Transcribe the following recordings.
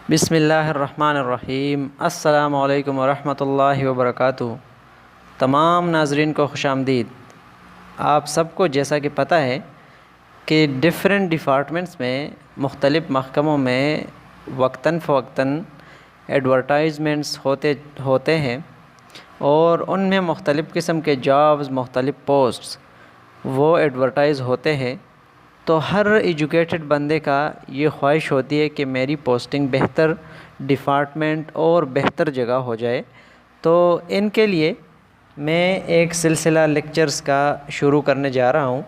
بسم اللہ الرحمن الرحیم۔ السلام علیکم ورحمۃ اللہ وبرکاتہ۔ تمام ناظرین کو خوش آمدید۔ آپ سب کو جیسا کہ پتہ ہے کہ ڈفرینٹ ڈپارٹمنٹس میں مختلف محکموں میں وقتاً فوقتاً ایڈورٹائزمنٹس ہوتے ہیں اور ان میں مختلف قسم کے جابز، مختلف پوسٹس وہ ایڈورٹائز ہوتے ہیں۔ تو ہر ایجوکیٹڈ بندے کا یہ خواہش ہوتی ہے کہ میری پوسٹنگ بہتر ڈپارٹمنٹ اور بہتر جگہ ہو جائے۔ تو ان کے لیے میں ایک سلسلہ لیکچرز کا شروع کرنے جا رہا ہوں،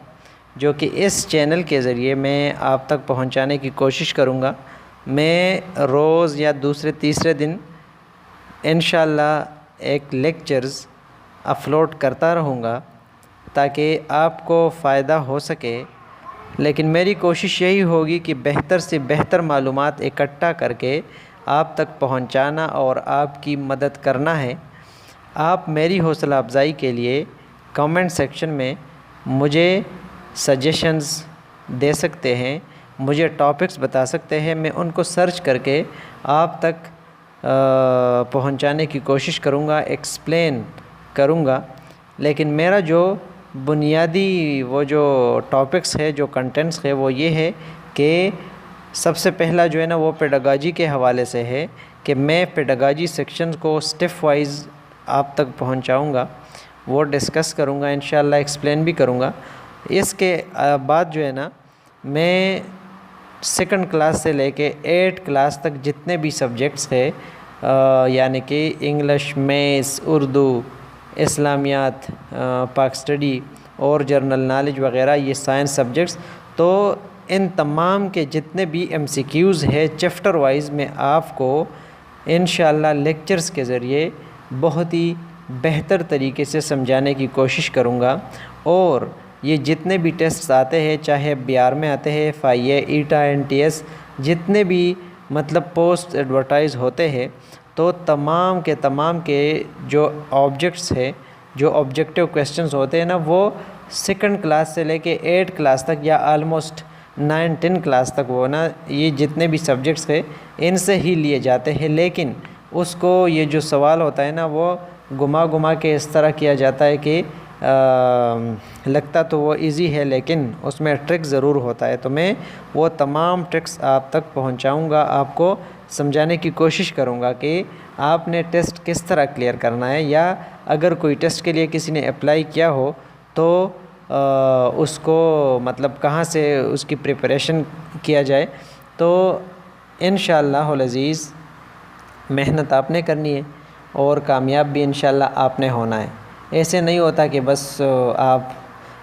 جو کہ اس چینل کے ذریعے میں آپ تک پہنچانے کی کوشش کروں گا۔ میں روز یا دوسرے تیسرے دن انشاءاللہ ایک لیکچرز اپلوڈ کرتا رہوں گا تاکہ آپ کو فائدہ ہو سکے، لیکن میری کوشش یہی ہوگی کہ بہتر سے بہتر معلومات اکٹھا کر کے آپ تک پہنچانا اور آپ کی مدد کرنا ہے۔ آپ میری حوصلہ افزائی کے لیے کمنٹ سیکشن میں مجھے سجیشنز دے سکتے ہیں، مجھے ٹاپکس بتا سکتے ہیں، میں ان کو سرچ کر کے آپ تک پہنچانے کی کوشش کروں گا، ایکسپلین کروں گا۔ لیکن میرا جو بنیادی وہ جو ٹاپکس ہے، جو کنٹینٹس ہے، وہ یہ ہے کہ سب سے پہلا جو ہے نا وہ پیڈاگاجی کے حوالے سے ہے کہ میں پیڈاگاجی سیکشنز کو اسٹیپ وائز آپ تک پہنچاؤں گا، وہ ڈسکس کروں گا، انشاءاللہ ایکسپلین بھی کروں گا۔ اس کے بعد جو ہے نا میں سیکنڈ کلاس سے لے کے 8 کلاس تک جتنے بھی سبجیکٹس ہے، یعنی کہ انگلش، میتھس، اردو، اسلامیات، پاک اسٹڈی اور جرنل نالج وغیرہ، یہ سائنس سبجیکٹس، تو ان تمام کے جتنے بھی ایم سی کیوز ہے چیپٹر وائز میں آپ کو انشاءاللہ لیکچرز کے ذریعے بہت ہی بہتر طریقے سے سمجھانے کی کوشش کروں گا۔ اور یہ جتنے بھی ٹیسٹس آتے ہیں، چاہے بہار میں آتے ہیں، FIA، ایٹا، NTS، جتنے بھی مطلب پوسٹ ایڈورٹائز ہوتے ہیں، تو تمام کے جو آبجیکٹس ہے، جو آبجیکٹیو کویسچنز ہوتے ہیں نا، وہ سیکنڈ کلاس سے لے کے 8 کلاس تک یا آلموسٹ 9-10 کلاس تک وہ نا یہ جتنے بھی سبجیکٹس ہیں ان سے ہی لیے جاتے ہیں۔ لیکن اس کو یہ جو سوال ہوتا ہے نا وہ گھما کے اس طرح کیا جاتا ہے کہ لگتا تو وہ ایزی ہے لیکن اس میں ٹرک ضرور ہوتا ہے۔ تو میں وہ تمام ٹرکس آپ تک پہنچاؤں گا، آپ کو سمجھانے کی کوشش کروں گا کہ آپ نے ٹیسٹ کس طرح کلیئر کرنا ہے، یا اگر کوئی ٹیسٹ کے لیے کسی نے اپلائی کیا ہو تو اس کو مطلب کہاں سے اس کی پریپریشن کیا جائے۔ تو انشاءاللہ العزیز محنت آپ نے کرنی ہے اور کامیاب بھی انشاءاللہ آپ نے ہونا ہے۔ ایسے نہیں ہوتا کہ بس آپ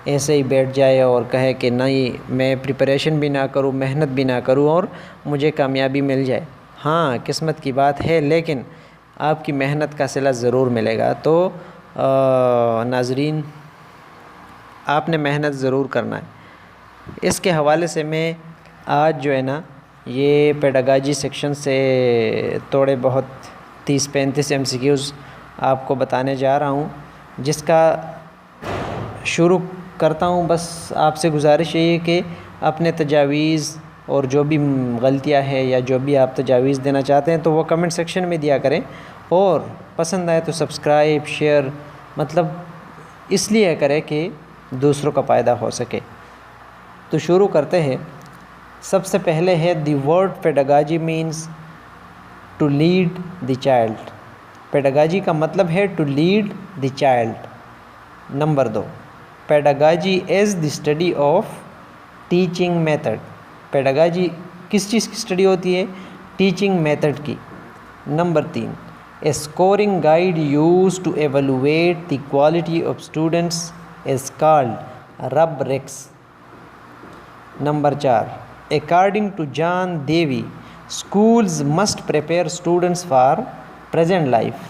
ایسے ہی بیٹھ جائے اور کہے کہ نہیں میں پریپریشن بھی نہ کروں، محنت بھی نہ کروں اور مجھے کامیابی مل جائے۔ ہاں قسمت کی بات ہے، لیکن آپ کی محنت کا صلہ ضرور ملے گا۔ تو ناظرین آپ نے محنت ضرور کرنا ہے۔ اس کے حوالے سے میں آج جو ہے نا یہ پیڈاگاجی سیکشن سے تھوڑے بہت 30-35 MCQs آپ کو بتانے جا رہا ہوں، جس کا شروع کرتا ہوں۔ بس آپ سے گزارش یہی ہے کہ اپنے تجاویز اور جو بھی غلطیاں ہیں یا جو بھی آپ تجاویز دینا چاہتے ہیں تو وہ کمنٹ سیکشن میں دیا کریں، اور پسند آئے تو سبسکرائب، شیئر، مطلب اس لیے کریں کہ دوسروں کا فائدہ ہو سکے۔ تو شروع کرتے ہیں۔ سب سے پہلے ہے the word pedagogy means to lead the child. Pedagogy کا مطلب ہے to lead the child. Number 2، pedagogy is the study of teaching method. Pedagogy کس چیز کی اسٹڈی ہوتی ہے؟ ٹیچنگ میتھڈ کی۔ Number 3، a scoring guide use to evaluate the quality of students is called rubrics۔ Number 4، according to John Dewey schools must prepare students for present life۔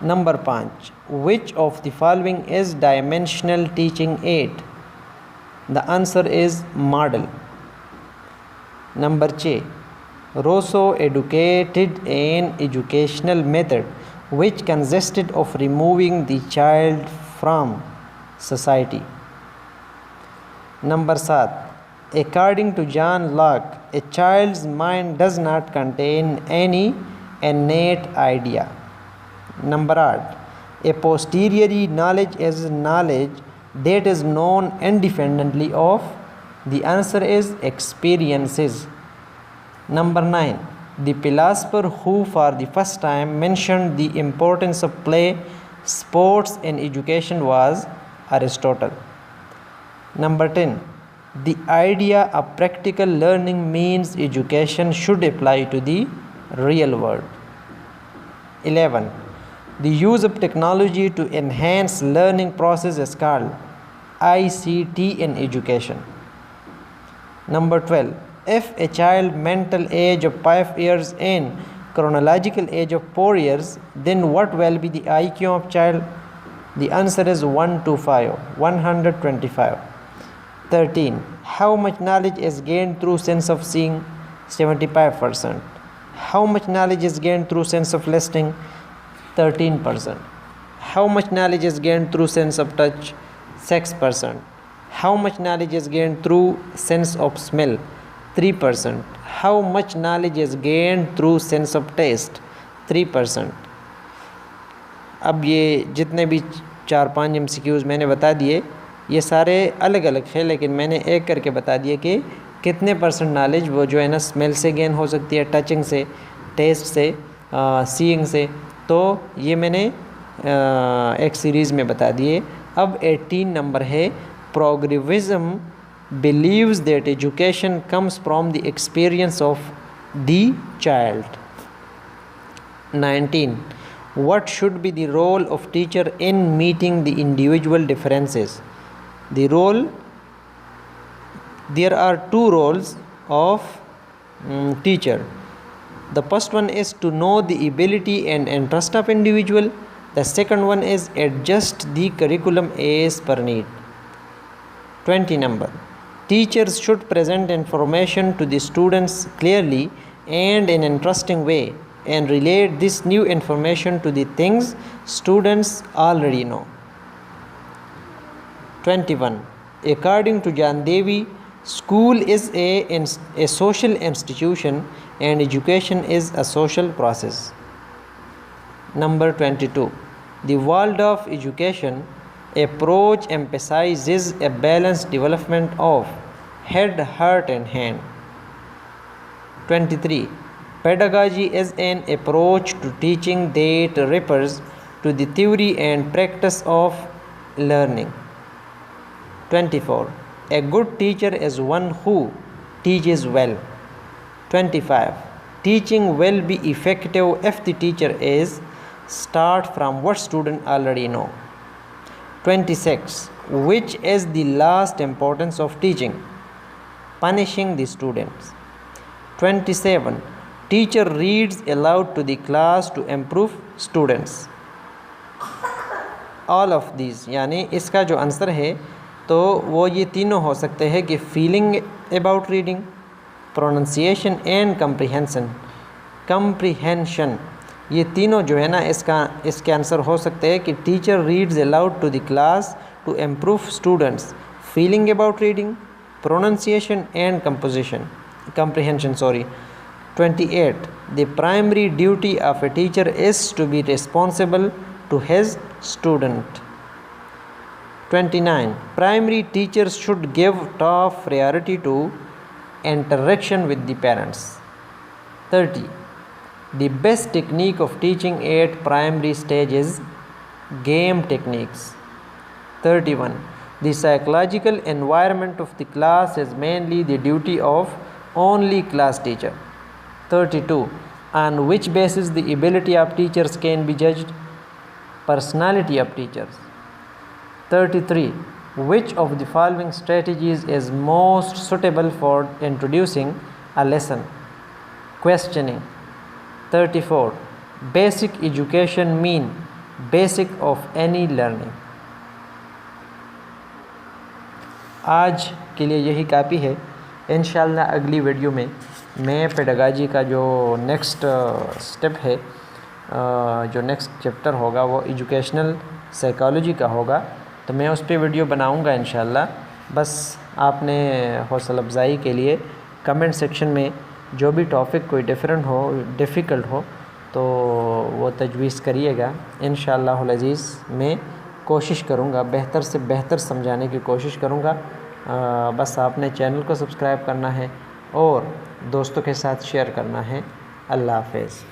Number 5، which of the following is dimensional teaching aid؟ the answer is model۔ Number 6، Rousseau advocated an educational method which consisted of removing the child from society۔ Number 7، According to John Locke, a child's mind does not contain any innate idea. Number 8. A posteriori knowledge is knowledge that is known independently of. The answer is experiences. Number 9. The philosopher who for the first time mentioned the importance of play, sports and education was Aristotle. Number 10. The idea of practical learning means education should apply to the real world. 11. The use of technology to enhance learning process is called ICT in education. Number 12. If a child mental age of 5 years and chronological age of 4 years, then what will be the IQ of child? The answer is 125. 13. How much knowledge is gained through sense of seeing? 75%. How much knowledge is gained through sense of listening? 13%. How much knowledge is gained through sense of touch? 6%. How much knowledge is gained through sense of smell? 3%. How much knowledge is gained through sense of taste? 3%. اب یہ جتنے بھی 4-5 MCQs میں نے بتا دیے یہ سارے الگ الگ ہیں، لیکن میں نے ایک کر کے بتا دیا کہ کتنے % نالج وہ جو ہے نا اسمیل سے گین ہو سکتی ہے، ٹچنگ سے، ٹیسٹ سے، سینگ سے. تو یہ میں نے ایک سیریز میں بتا دیے. اب 18 نمبر ہے پروگریوزم believes that education comes from the experience of the child. 19. What should be the role of teacher in meeting the individual differences? The role, there are 2 roles of teacher. The first one is to know the ability and interest of individual. The second one is adjust the curriculum as per need. 20 number. Teachers should present information to the students clearly and in an interesting way and relate this new information to the things students already know. 21. According to John Davy, school is a social institution and education is a social process. Number 22. The world of education approach emphasizes a balanced development of head, heart and hand. 23. Pedagogy is an approach to teaching that refers to the theory and practice of learning. 24. A good teacher is one who teaches well. 25. Teaching will be effective if the teacher is start from what student already know. 26. Which is the last importance of teaching? Punishing the students. 27. Teacher reads aloud to the class to improve students. All of these یعنی اس کا جو answer ہے تو وہ یہ تینوں ہو سکتے ہیں کہ feeling about reading, pronunciation and comprehension. یہ تینوں جو ہے نا اس کے آنسر ہو سکتے ہیں کہ teacher reads aloud to the class to improve students, feeling about reading, pronunciation and comprehension. 28. The primary duty of a teacher is to be responsible to his student. 29. Primary teachers should give top priority to interaction with the parents. 30. The best technique of teaching at primary stage is game techniques. 31. The psychological environment of the class is mainly the duty of only class teacher. 32. On which basis the ability of teachers can be judged? Personality of teachers. 33. Which of the following strategies is most suitable for introducing a lesson? Questioning. 34. Basic education mean basic of any learning. آج کے لیے یہی کافی ہے. انشاءاللہ اگلی video میں میں پیڈاگاجی کا جو نیکسٹ سٹیپ ہے، جو نیکسٹ چیپٹر ہوگا وہ ایجوکیشنل سائیکالوجی کا ہوگا، تو میں اس پہ ویڈیو بناؤں گا انشاءاللہ. بس آپ نے حوصلہ افزائی کے لیے کمنٹ سیکشن میں جو بھی ٹاپک کوئی ڈیفرنٹ ہو، ڈیفیکلٹ ہو تو وہ تجویز کریے گا۔ انشاءاللہ العزیز میں کوشش کروں گا، بہتر سے بہتر سمجھانے کی کوشش کروں گا۔ بس آپ نے چینل کو سبسکرائب کرنا ہے اور دوستوں کے ساتھ شیئر کرنا ہے۔ اللہ حافظ۔